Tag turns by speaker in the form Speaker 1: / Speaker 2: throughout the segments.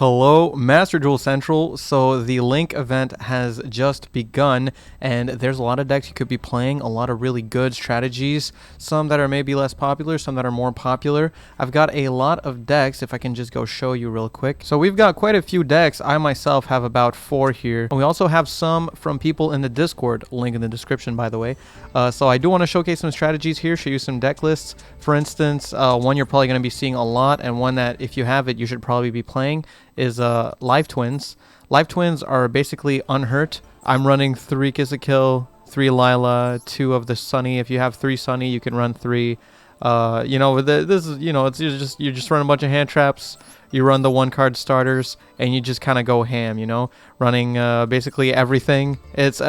Speaker 1: Hello, Masterduel Central. So the Link event has just begun, and there's a lot of decks you could be playing, a lot of really good strategies, some that are maybe less popular, some that are more popular. I've got a lot of decks, if I can just go show you real quick. So we've got quite a few decks. I myself have about 4 here. And we also have some from people in the Discord, link in the description, by the way. So I do want to showcase some strategies here, show you some deck lists. For instance, one you're probably going to be seeing a lot, and one that if you have it, you should probably be playing, is Live Twins. Live Twins are basically unhurt. I'm running 3 Kiss a Kill, 3 Lila, 2 of the Sunny. If you have 3 Sunny, you can run 3. This is, you just run a bunch of hand traps. You run the 1-card starters, and you just kind of go ham, running basically everything. It's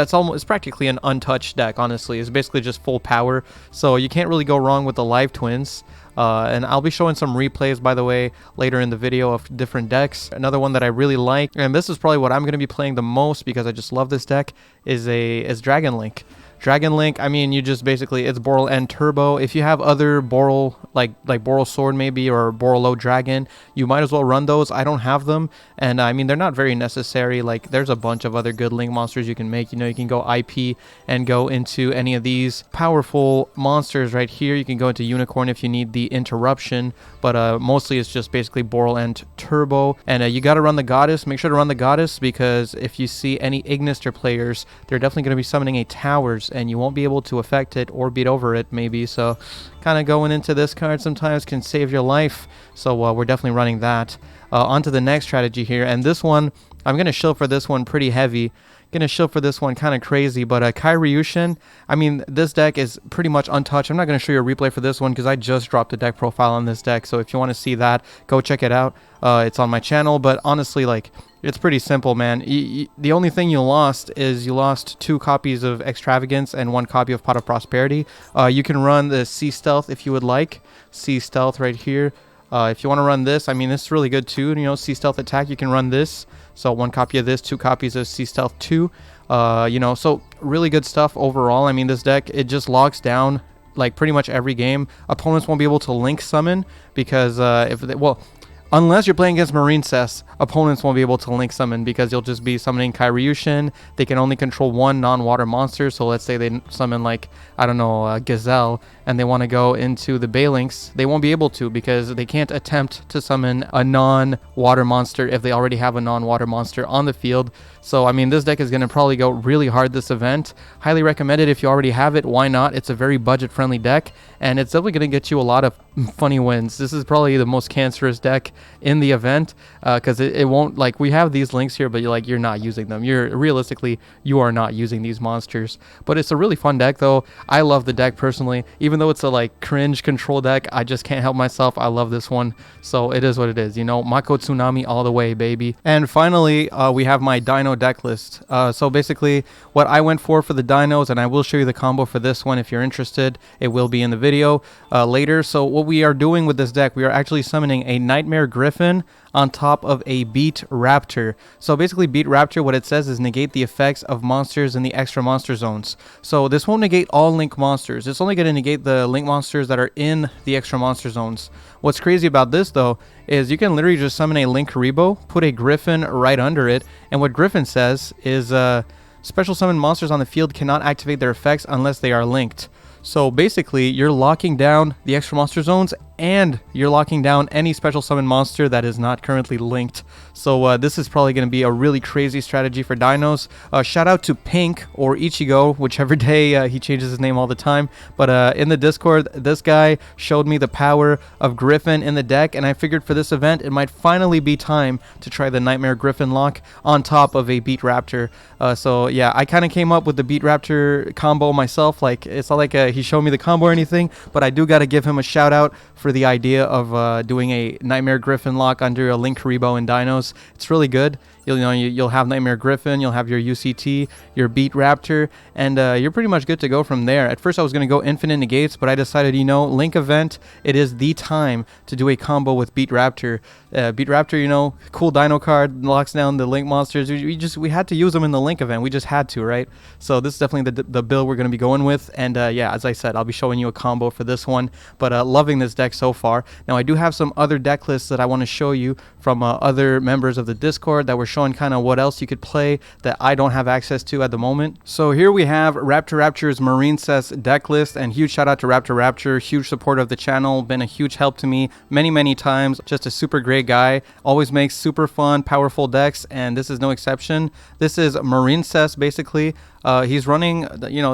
Speaker 1: practically an untouched deck, honestly. It's basically just full power, so you can't really go wrong with the Live Twins. And I'll be showing some replays, by the way, later in the video of different decks. Another one that I really like, and this is probably what I'm going to be playing the most because I just love this deck, is Dragon Link. Dragon Link, I mean, you just basically, it's Boral and Turbo. If you have other Boral, like Boral Sword maybe, or Boral Dragon, you might as well run those. I don't have them, and I mean, they're not very necessary. Like, there's a bunch of other good Link monsters you can make. You can go IP and go into any of these powerful monsters right here. You can go into Unicorn if you need the interruption, but mostly it's just basically Boral and Turbo. And you got to run the Goddess. Make sure to run the Goddess, because if you see any Ignister players, they're definitely going to be summoning a Towers, and you won't be able to affect it or beat over it maybe. So kind of going into this card sometimes can save your life. So we're definitely running that. On to the next strategy here, and this one, I'm going to shield for this one pretty heavy. Gonna shield for this one kind of crazy, but Kairyu-Shin, I mean, this deck is pretty much untouched. I'm not going to show you a replay for this one because I just dropped a deck profile on this deck, so if you want to see that, go check it out. It's on my channel, but honestly, like, it's pretty simple, man. The only thing you lost is you lost 2 copies of Extravagance and 1 copy of Pot of Prosperity. You can run the Sea Stealth if you would like. Sea Stealth right here. If you want to run this, I mean, it's really good too. Sea Stealth Attack, you can run this. So 1 copy of this, 2 copies of Sea Stealth 2. So really good stuff overall. I mean, this deck, it just locks down like pretty much every game. Opponents won't be able to link summon because unless you're playing against Marinecess, opponents won't be able to link summon because you'll just be summoning Kairyu-Shin. They can only control 1 non-water monster. So let's say they summon, like, I don't know, Gazelle, and they want to go into the Balinks. They won't be able to because they can't attempt to summon a non-water monster if they already have a non-water monster on the field. So, I mean, this deck is going to probably go really hard this event. Highly recommended if you already have it. Why not? It's a very budget-friendly deck, and it's definitely going to get you a lot of funny wins. This is probably the most cancerous deck in the event because it won't, like, we have these links here, but you're not using them. Realistically, you are not using these monsters. But it's a really fun deck, though. I love the deck personally. Even though it's a, like, cringe control deck, I just can't help myself. I love this one. So it is what it is, Mako Tsunami all the way, baby. And finally, we have my Dino deck list. So basically what I went for the dinos, and I will show you the combo for this one if you're interested. It will be in the video later. So what we are doing with this deck, we are actually summoning a Nightmare Griffin on top of a Beat Raptor. So basically Beat Raptor, what it says is negate the effects of monsters in the extra monster zones. So this won't negate all Link monsters. It's only going to negate the Link monsters that are in the extra monster zones. What's crazy about this though is you can literally just summon a Link Karibo, put a Griffin right under it, and what Griffin says is special summon monsters on the field cannot activate their effects unless they are linked. So basically, you're locking down the extra monster zones, and you're locking down any special summon monster that is not currently linked. So this is probably going to be a really crazy strategy for dinos. Shout out to Pink or Ichigo, whichever day, he changes his name all the time. But in the Discord, this guy showed me the power of Griffin in the deck, and I figured for this event, it might finally be time to try the Nightmare Griffin lock on top of a Beat Raptor. So yeah, I kind of came up with the Beat Raptor combo myself. Like, it's not like he showed me the combo or anything, but I do got to give him a shout out for the idea of doing a Nightmare Griffin lock under a Link Karibo and dinos. It's really good. You'll have Nightmare Griffin, you'll have your UCT, your Beat Raptor, and you're pretty much good to go from there. At first I was going to go Infinite Negates, but I decided, Link event, it is the time to do a combo with Beat Raptor. Beat Raptor, cool Dino card, locks down the Link monsters. We had to use them in the Link event. We just had to, right? So this is definitely the build we're going to be going with. And yeah, as I said, I'll be showing you a combo for this one. But loving this deck so far. Now I do have some other deck lists that I want to show you from other members of the Discord that were showing kind of what else you could play that I don't have access to at the moment. So here we have Raptor's Marinecess deck list, and huge shout out to Raptor, huge supporter of the channel, been a huge help to me many times. Just a super great guy, always makes super fun, powerful decks, and this is no exception. This is Marinecess basically. He's running,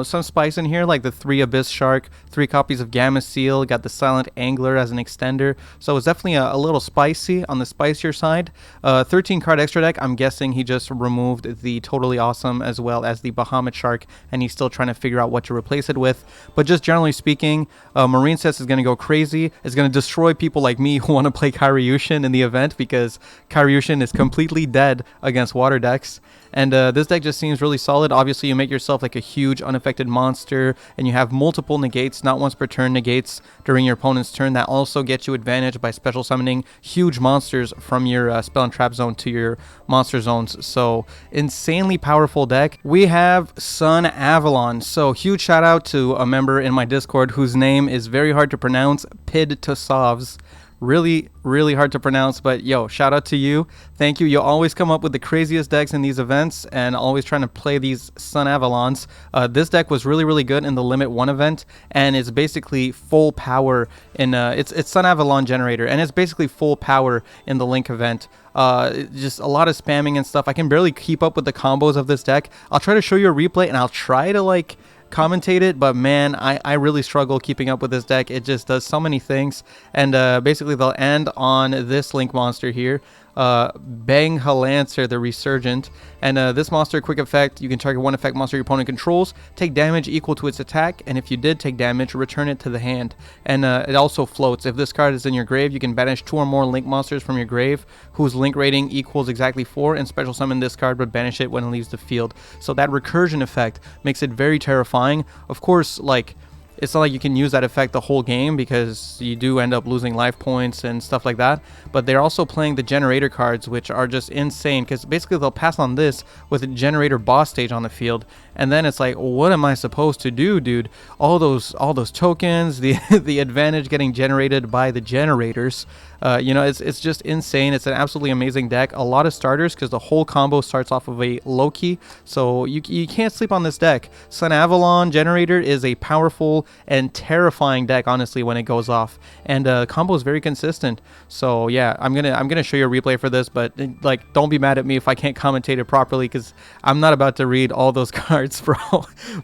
Speaker 1: some spice in here, like the 3 Abyss Shark, 3 copies of Gamma Seal, got the Silent Angler as an extender. So it's definitely a little spicy on the spicier side. 13 card extra deck. I'm guessing he just removed the Totally Awesome as well as the Bahamut Shark, and he's still trying to figure out what to replace it with. But just generally speaking, Marinecess is going to go crazy. It's going to destroy people like me who want to play Kairyu-Shin in the event, because Kairyu-Shin is completely dead against water decks. And this deck just seems really solid. Obviously, you make yourself like a huge unaffected monster, and you have multiple negates, not once per turn negates during your opponent's turn. That also gets you advantage by special summoning huge monsters from your spell and trap zone to your monster zones. So insanely powerful deck. We have Sun Avalon. So huge shout out to a member in my Discord whose name is very hard to pronounce, Pid2Sovs. Really hard to pronounce, but yo, shout out to you. Thank you. You'll always come up with the craziest decks in these events, and always trying to play these Sun Avalons. This deck was really good in the Limit 1 event, and it's basically full power in it's Sun Avalon Generator, and it's basically full power in the Link event. Just a lot of spamming and stuff. I can barely keep up with the combos of this deck. I'll try to show you a replay, and I'll try to like commentate it, but man, I really struggle keeping up with this deck. It just does so many things. And basically they'll end on this Link monster here, Bang Halancer the Resurgent. And this monster, quick effect, you can target one effect monster your opponent controls, take damage equal to its attack, and if you did take damage, return it to the hand. And it also floats. If this card is in your grave, you can banish 2 or more Link monsters from your grave whose Link rating equals exactly 4, and special summon this card but banish it when it leaves the field. So that recursion effect makes it very terrifying. Of course, like, it's not like you can use that effect the whole game, because you do end up losing life points and stuff like that. But they're also playing the generator cards, which are just insane, because basically they'll pass on this with a generator boss stage on the field, and then it's like, what am I supposed to do, dude? All those tokens, the the advantage getting generated by the generators. It's just insane. It's an absolutely amazing deck. A lot of starters, because the whole combo starts off of a Loki, so you can't sleep on this deck. Sun Avalon Generator is a powerful and terrifying deck, honestly, when it goes off, and combo is very consistent. So yeah, I'm gonna show you a replay for this, but like, don't be mad at me if I can't commentate it properly, because I'm not about to read all those cards, bro.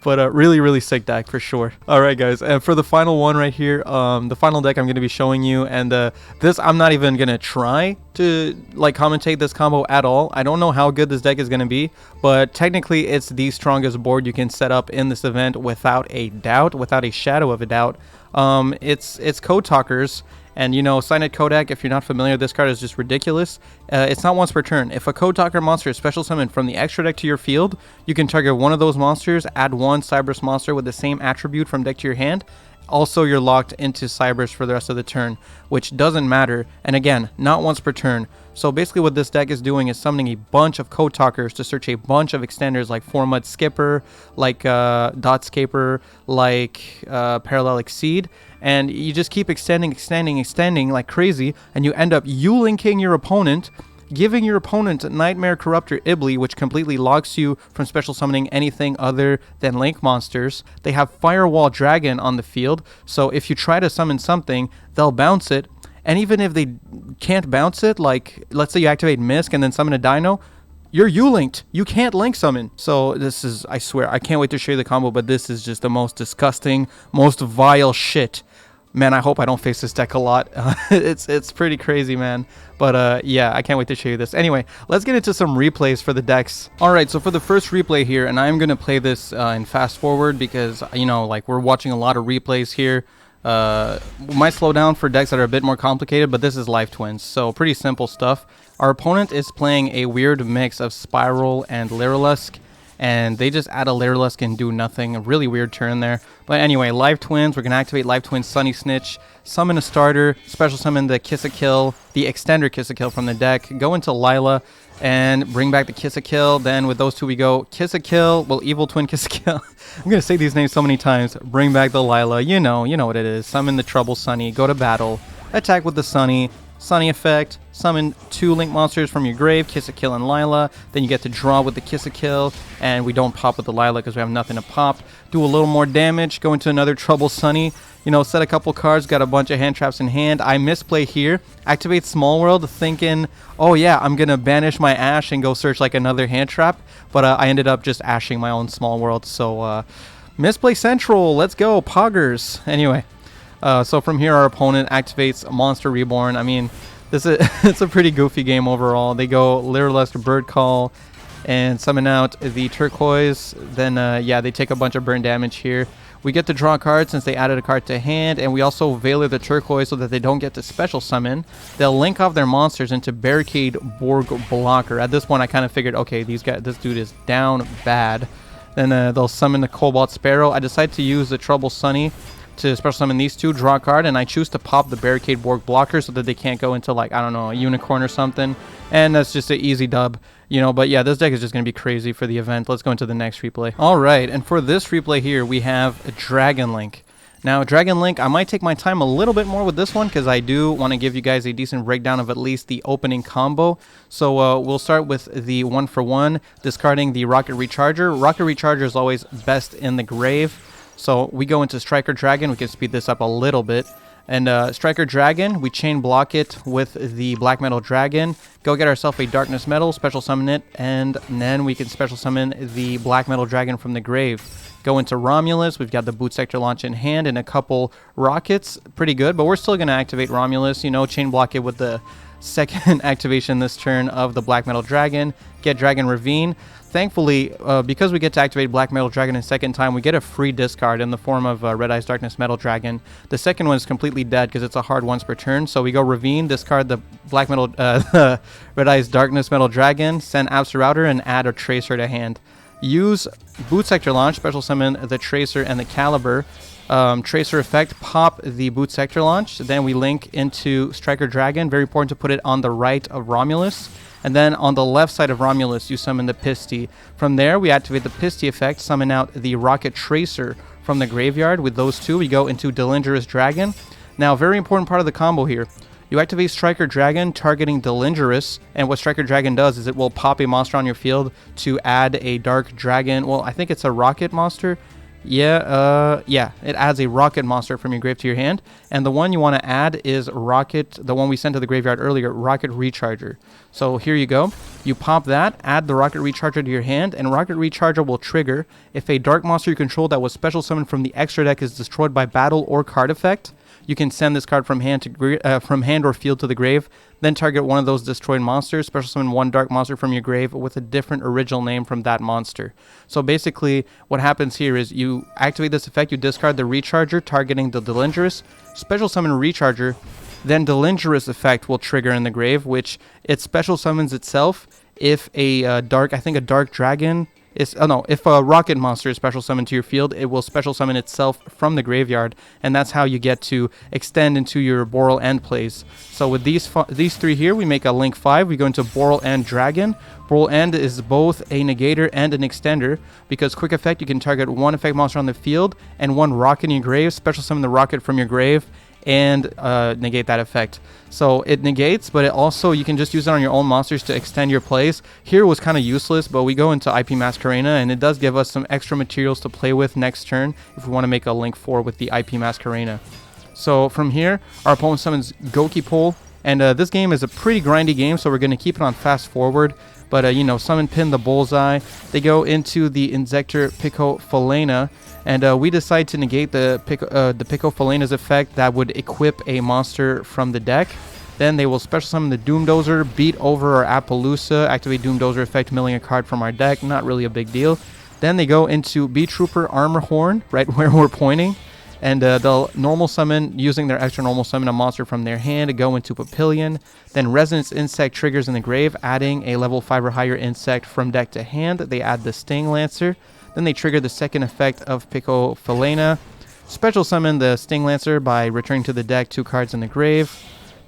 Speaker 1: But really sick deck for sure. All right, guys, and for the final one right here, the final deck I'm gonna be showing you, and this I'm not even gonna try to like commentate this combo at all. I don't know how good this deck is gonna be, but technically it's the strongest board you can set up in this event without a doubt, without a shadow of a doubt. It's Code Talkers, and Signet Kodak, if you're not familiar, this card is just ridiculous. It's not once per turn. If a Code Talker monster is special summoned from the extra deck to your field, you can target one of those monsters, add one Cyberse monster with the same attribute from deck to your hand. Also, you're locked into Cyberse for the rest of the turn, which doesn't matter, and again, not once per turn. So basically what this deck is doing is summoning a bunch of Code Talkers to search a bunch of extenders like Formud Skipper, like Dotscaper, like Parallel Exceed, and you just keep extending like crazy, and you end up U-linking your opponent, giving your opponent Nightmare Corruptor Ibli, which completely locks you from special summoning anything other than Link monsters. They have Firewall Dragon on the field, so if you try to summon something, they'll bounce it, and even if they can't bounce it, like let's say you activate Misk and then summon a Dino, you're U-linked. You can't Link summon. So this is, I swear, I can't wait to show you the combo, but this is just the most disgusting, most vile shit. Man, I hope I don't face this deck a lot. It's pretty crazy, man. But yeah, I can't wait to show you this. Anyway, let's get into some replays for the decks. All right, so for the first replay here, and I'm going to play this in fast forward because, like, we're watching a lot of replays here. Might slow down for decks that are a bit more complicated, but this is Life Twins, so pretty simple stuff. Our opponent is playing a weird mix of Spiral and Lyrilusk, and they just add a Lyrilusk and do nothing. A really weird turn there. But anyway, Life Twins, we're going to activate Life Twins Sunny Snitch, summon a starter, special summon the Kiss-a-Kill, the Extender Kiss-a-Kill from the deck, go into Lila, and bring back the Kiss-a-Kill. Then with those two we go Kiss-a-Kill, well, Evil Twin Kiss-a-Kill. I'm going to say these names so many times. Bring back the Lila, you know what it is. Summon the Trouble Sunny, go to battle, attack with the Sunny, Sunny effect, summon 2 Link monsters from your grave, Kiss-a-Kill and Lila. Then you get to draw with the Kiss-a-Kill, and we don't pop with the Lila because we have nothing to pop. Do a little more damage, go into another Trouble Sunny. You know, set a couple cards, got a bunch of hand traps in hand. I misplay here, activate Small World, thinking, oh yeah, I'm going to banish my Ash and go search like another hand trap. But I ended up just ashing my own Small World, so misplay Central, let's go, Poggers. Anyway. So from here, our opponent activates Monster Reborn. I mean, it's a pretty goofy game overall. They go Lyrilusk, Bird Call, and summon out the Turquoise. Then, yeah, they take a bunch of burn damage here. We get to draw a card since they added a card to hand, and we also Veiler the Turquoise so that they don't get to special summon. They'll link off their monsters into Barricade Borg Blocker. At this point, I kind of figured, okay, this dude is down bad. Then they'll summon the Cobalt Sparrow. I decide to use the Trouble Sunny to special summon these two, draw a card, and I choose to pop the Barricade Borg Blocker so that they can't go into, like, I don't know, a Unicorn or something. And that's just an easy dub, you know. But yeah, this deck is just going to be crazy for the event. Let's go into the next replay. Alright, and for this replay here, we have a Dragon Link. Now, Dragon Link, I might take my time a little bit more with this one because I do want to give you guys a decent breakdown of at least the opening combo. So we'll start with the 1-for-1, discarding the Rocket Recharger. Rocket Recharger is always best in the grave. So we go into Striker Dragon. We can speed this up a little bit. And Striker Dragon, we chain block it with the Black Metal Dragon. Go get ourselves a Darkness Metal, special summon it, and then we can special summon the Black Metal Dragon from the grave. Go into Romulus. We've got the Boot Sector Launch in hand and a couple rockets. Pretty good, but we're still going to activate Romulus. You know, chain block it with the second activation this turn of the Black Metal Dragon. Get Dragon Ravine. Thankfully, because we get to activate Black Metal Dragon a second time, we get a free discard in the form of Red Eyes Darkness Metal Dragon. The second one is completely dead because it's a hard once per turn. So we go Ravine, discard the Black Metal, Red Eyes Darkness Metal Dragon, send Absolouter, and add a Tracer to hand. Use Boot Sector Launch, special summon the Tracer and the Caliber. Tracer effect, pop the Boot Sector Launch. Then we link into Striker Dragon. Very important to put it on the right of Romulus. And then on the left side of Romulus, you summon the Pisty. From there, we activate the Pisty effect, summon out the Rocket Tracer from the graveyard. With those two, we go into Delingerous Dragon. Now, very important part of the combo here. You activate Striker Dragon, targeting Delingerous, and what Striker Dragon does is it will pop a monster on your field to add a Dark Dragon. Well, I think it's a Rocket monster. Yeah, it adds a Rocket monster from your grave to your hand. And the one you want to add is Rocket, the one we sent to the graveyard earlier, Rocket Recharger. So here you go. You pop that, add the Rocket Recharger to your hand, and Rocket Recharger will trigger if a dark monster you control that was special summoned from the extra deck is destroyed by battle or card effect. You can send this card from hand or field to the grave, then target one of those destroyed monsters, special summon one dark monster from your grave with a different original name from that monster. So basically, what happens here is you activate this effect, you discard the Recharger, targeting the Delingerous, special summon Recharger, then Delingerous effect will trigger in the grave, which it special summons itself if a dark dragon if a rocket monster is special summoned to your field, it will special summon itself from the graveyard, and that's how you get to extend into your Boral End plays. So with these three here, we make a Link 5. We go into Boral End Dragon. Boral End is both a negator and an extender, because quick effect, you can target one effect monster on the field and one rocket in your grave, special summon the rocket from your grave, and negate that effect. So it negates, but it also, you can just use it on your own monsters to extend your plays. Here it was kind of useless, but we go into IP Masquerena, and it does give us some extra materials to play with next turn if we want to make a Link 4 with the IP Masquerena. So from here, our opponent summons Goki Pole, and this game is a pretty grindy game, so we're going to keep it on fast forward. But, summon Pin the Bullseye. They go into the Inzektor Pico Falena, and we decide to negate the Pico Falena's effect that would equip a monster from the deck. Then they will special summon the Doom Dozer, beat over our Appaloosa, activate Doom Dozer effect, milling a card from our deck. Not really a big deal. Then they go into Bee Trooper Armor Horn, right where we're pointing. And they'll normal summon, using their extra normal summon a monster from their hand to go into Papillion. Then Resonance Insect triggers in the grave, adding a level 5 or higher insect from deck to hand. They add the Sting Lancer. Then they trigger the second effect of Picofalena. Special summon the Sting Lancer by returning to the deck 2 cards in the grave.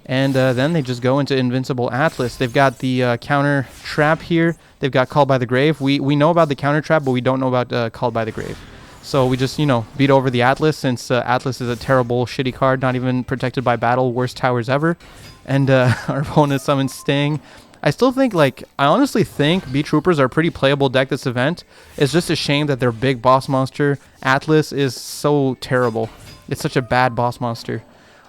Speaker 1: And then they just go into Invincible Atlas. They've got the counter trap here. They've got Called by the Grave. We know about the counter trap, but we don't know about Called by the Grave. So we just, beat over the Atlas, since Atlas is a terrible, shitty card, not even protected by battle, worst towers ever. And our opponent summons Sting. I still think, I honestly think B-Troopers are a pretty playable deck this event. It's just a shame that their big boss monster, Atlas, is so terrible. It's such a bad boss monster.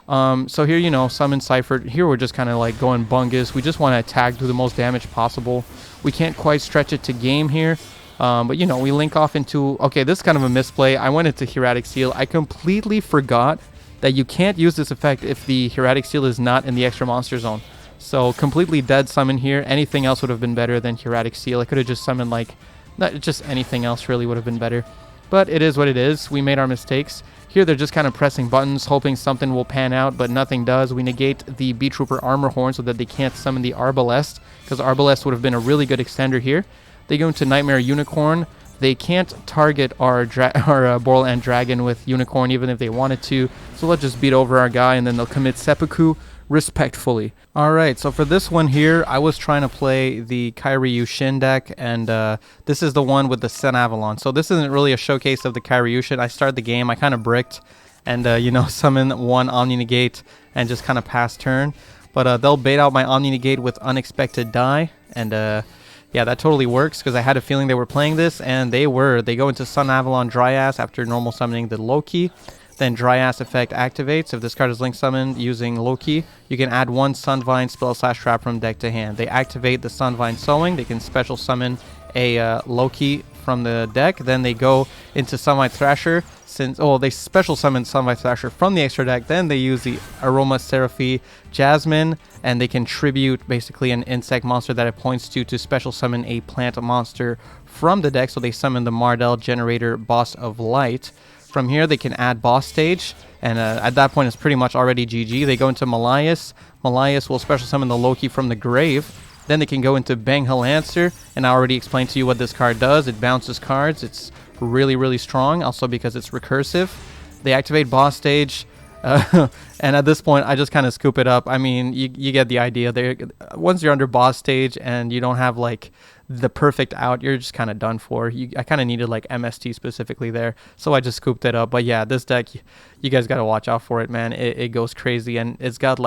Speaker 1: So here, summon Cypher. Here we're just kind of going bungus. We just want to attack, do the most damage possible. We can't quite stretch it to game here. But we link off into... Okay, this is kind of a misplay. I went into Hieratic Seal. I completely forgot that you can't use this effect if the Hieratic Seal is not in the extra monster zone. So completely dead summon here. Anything else would have been better than Hieratic Seal. I could have just summoned not just anything else really would have been better. But it is what it is. We made our mistakes. Here they're just kind of pressing buttons, hoping something will pan out, but nothing does. We negate the B-Trooper Armor Horn so that they can't summon the Arbalest, because Arbalest would have been a really good extender here. They go into Nightmare Unicorn. They can't target our Borland Dragon with Unicorn even if they wanted to, so let's just beat over our guy and then they'll commit Seppuku respectfully. Alright, so for this one here, I was trying to play the Kairyu-Shin deck, and this is the one with the Sun Avalon. So this isn't really a showcase of the Kairyu-Shin. I started the game, I kind of bricked, and summon one Omni Negate and just kind of pass turn. But they'll bait out my Omni Negate with Unexpected Die, and yeah, that totally works, because I had a feeling they were playing this, and they were. They go into Sun Avalon Dryas after normal summoning the Loki. Then Dryas effect activates. If this card is link summoned using Loki, you can add one Sunvine spell/trap from deck to hand. They activate the Sunvine Sowing. They can special summon a Loki from the deck. Then they go into Sunlight Thrasher. They special summon Sunlight Thrasher from the extra deck. Then they use the Aroma Seraphy Jasmine, and they can tribute basically an insect monster that it points to special summon a plant monster from the deck. So they summon the Mardell Generator Boss of Light. From here, they can add Boss Stage, and at that point, it's pretty much already GG. They go into Malias. Malias will special summon the Loki from the grave. Then they can go into Banghal Lancer, and I already explained to you what this card does. It bounces cards. It's really, really strong, also because it's recursive. They activate Boss Stage, and at this point, I just kind of scoop it up. I mean, you get the idea. Once you're under Boss Stage and you don't have, the perfect out, you're just kind of done for. I kind of needed MST specifically there, so I just scooped it up. But yeah, this deck, you guys got to watch out for it, man. It goes crazy, and it's got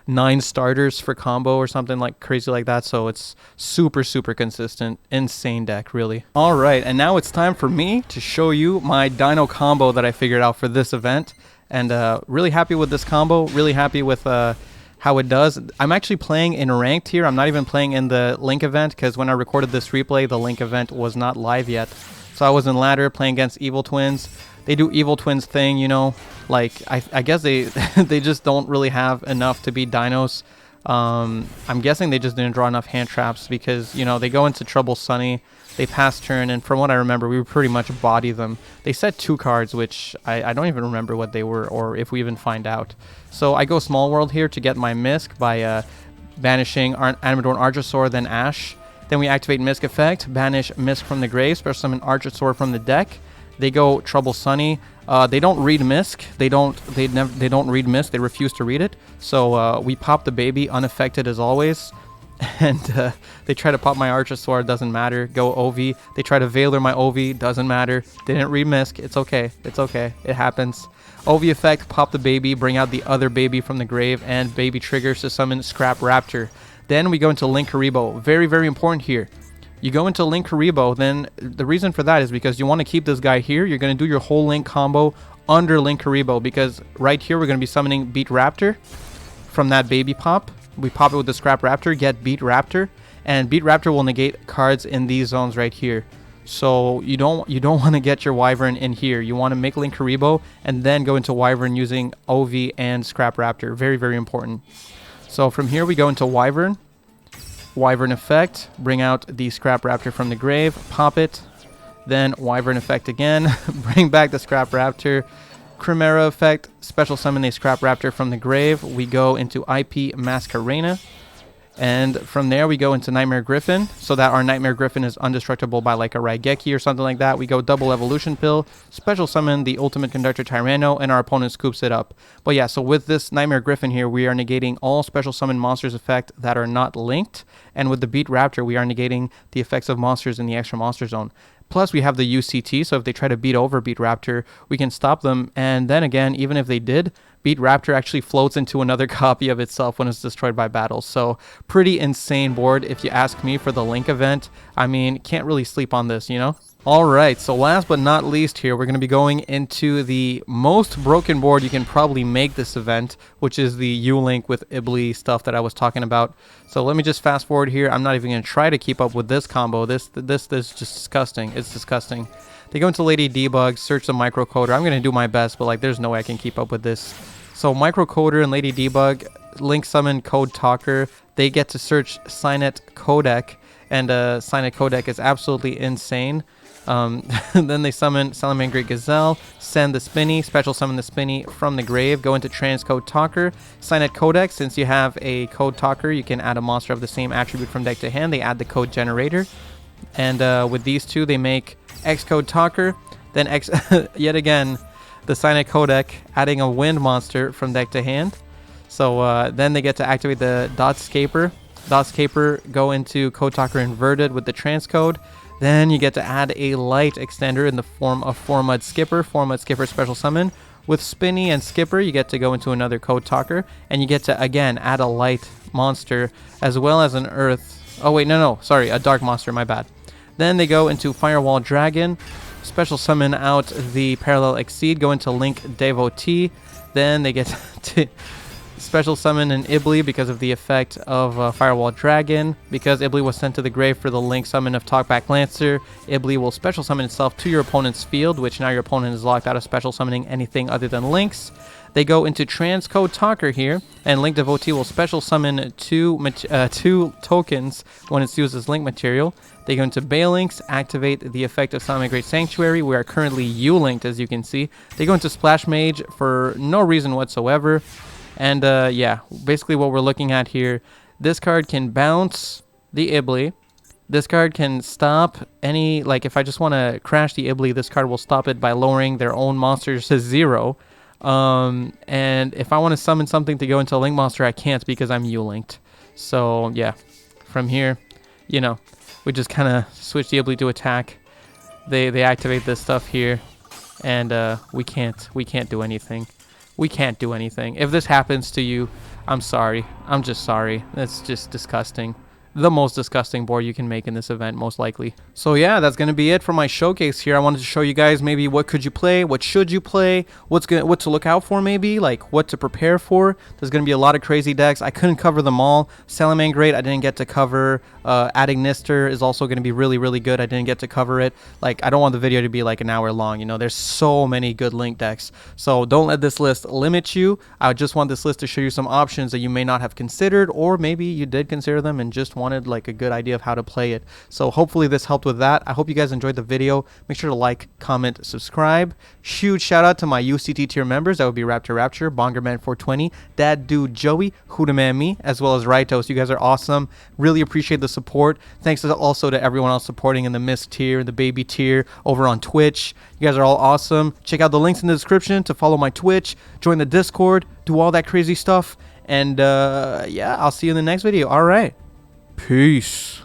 Speaker 1: 9 starters for combo or something crazy like that, so it's super, super consistent. Insane deck, really. All right, and now it's time for me to show you my Dino combo that I figured out for this event, and really happy with this combo, really happy with how it does. I'm actually playing in ranked here. I'm not even playing in the Link event, because when I recorded this replay, the Link event was not live yet. So I was in ladder playing against Evil Twins. They do Evil Twins thing, I guess they they just don't really have enough to beat Dinos. I'm guessing they just didn't draw enough hand traps, because they go into Trouble Sunny, they pass turn, and from what I remember, we pretty much body them. They set 2 cards, which I don't even remember what they were, or if we even find out. So I go Small World here to get my Misk by banishing Animadorn Archosaur, then Ash. Then we activate Misk effect, banish Misk from the grave, special summon Archosaur from the deck. They go Trouble Sunny. They don't read Misk. They don't read Misk. They refuse to read it. So we pop the baby unaffected as always. And they try to pop my Archosaur, doesn't matter. Go Ovi. They try to Veiler my Ovi, doesn't matter. They didn't read Misk. It's okay. It's okay. It happens. Ovi effect, pop the baby, bring out the other baby from the grave, and baby triggers to summon Scrap Raptor. Then we go into Linkuriboh. Very, very important here. You go into Linkuriboh, then the reason for that is because you want to keep this guy here. You're going to do your whole Link combo under Linkuriboh, because right here we're going to be summoning Beat Raptor from that baby pop. We pop it with the Scrap Raptor, get Beat Raptor, and Beat Raptor will negate cards in these zones right here. So you don't want to get your Wyvern in here. You want to make Linkuriboh and then go into Wyvern using OV and Scrap Raptor. Very, very important. So from here we go into Wyvern. Wyvern effect, bring out the Scrap Raptor from the grave, pop it. Then Wyvern effect again, bring back the Scrap Raptor. Chimera effect, special summon a Scrap Raptor from the grave. We go into IP Masquerena. And from there, we go into Nightmare Griffin, so that our Nightmare Griffin is indestructible by like a Raigeki or something like that. We go double Evolution Pill, special summon the Ultimate Conductor Tyranno, and our opponent scoops it up. But yeah, so with this Nightmare Griffin here, we are negating all special summon monsters effect that are not linked. And with the Beat Raptor, we are negating the effects of monsters in the extra monster zone. Plus, we have the UCT, so if they try to beat Beat Raptor, we can stop them. And then again, even if they did, Beat Raptor actually floats into another copy of itself when it's destroyed by battle. So, pretty insane board if you ask me for the Link event. I mean, can't really sleep on this, you know? Alright, so last but not least here, we're going to be going into the most broken board you can probably make this event, which is the U-Link with Ibli stuff that I was talking about. So let me just fast forward here. I'm not even going to try to keep up with this combo. This is just disgusting. It's disgusting. They go into Lady Debug, search the microcoder. I'm going to do my best, but like there's no way I can keep up with this. So microcoder and Lady Debug, Link summon Code Talker. They get to search Signet Codec, and Signet Codec is absolutely insane. Then they summon Salamangreat Gazelle, send the Spinny, special summon the Spinny from the grave, go into Transcode Talker, Signet Codex. Since you have a Code Talker, you can add a monster of the same attribute from deck to hand. They add the Code Generator. And with these two, they make Xcode Talker, then yet again, the Signet Codec, adding a Wind monster from deck to hand. So then they get to activate the Dotscaper. Dotscaper go into Code Talker Inverted with the Transcode. Then you get to add a Light extender in the form of Formud Skipper. Formud Skipper special summon. With Spinny and Skipper, you get to go into another Code Talker. And you get to, again, add a Light monster as well as an Earth. Oh, wait, no. Sorry, a Dark monster, my bad. Then they go into Firewall Dragon. Special summon out the Parallel Exceed. Go into Link Devotee. Then they get to special summon an Ibli because of the effect of Firewall Dragon. Because Ibli was sent to the grave for the Link summon of Talkback Lancer, Ibli will special summon itself to your opponent's field, which now your opponent is locked out of special summoning anything other than Links. They go into Transcode Talker here, and Link Devotee will special summon two tokens when it's used as Link material. They go into Balinks, activate the effect of Salamangreat Sanctuary. We are currently U-Linked, as you can see. They go into Splash Mage for no reason whatsoever. And yeah, basically what we're looking at here, this card can bounce the Ibli. This card can stop any, like if I just want to crash the Ibli, this card will stop it by lowering their own monsters to 0. And if I want to summon something to go into a Link monster, I can't because I'm U-Linked. So yeah, from here, you know, we just kind of switch the Ibli to attack. They activate this stuff here, and we can't do anything. We can't do anything. If this happens to you, I'm sorry. I'm just sorry. That's just disgusting. The most disgusting board you can make in this event, most likely. So yeah, that's going to be it for my showcase here. I wanted to show you guys maybe what could you play, what should you play, what to look out for maybe, like what to prepare for. There's going to be a lot of crazy decks. I couldn't cover them all. Salamangreat, I didn't get to cover. Adding Nister is also going to be really, really good. I didn't get to cover it. Like, I don't want the video to be like an hour long, you know. There's so many good Link decks. So don't let this list limit you. I just want this list to show you some options that you may not have considered, or maybe you did consider them and just wanted like a good idea of how to play it. So hopefully this helped with that. I hope you guys enjoyed the video. Make sure to like, comment, subscribe. Huge shout out to my UCT tier members. That would be Rapture, Bongerman420, Dad Dude Joey, Hudaman Me, as well as Raitos. You guys are awesome. Really appreciate the support. Thanks also to everyone else supporting in the Mist tier, the Baby tier, over on Twitch. You guys are all awesome. Check out the links in the description to follow my Twitch, join the Discord, do all that crazy stuff. And yeah, I'll see you in the next video. All right. Peace.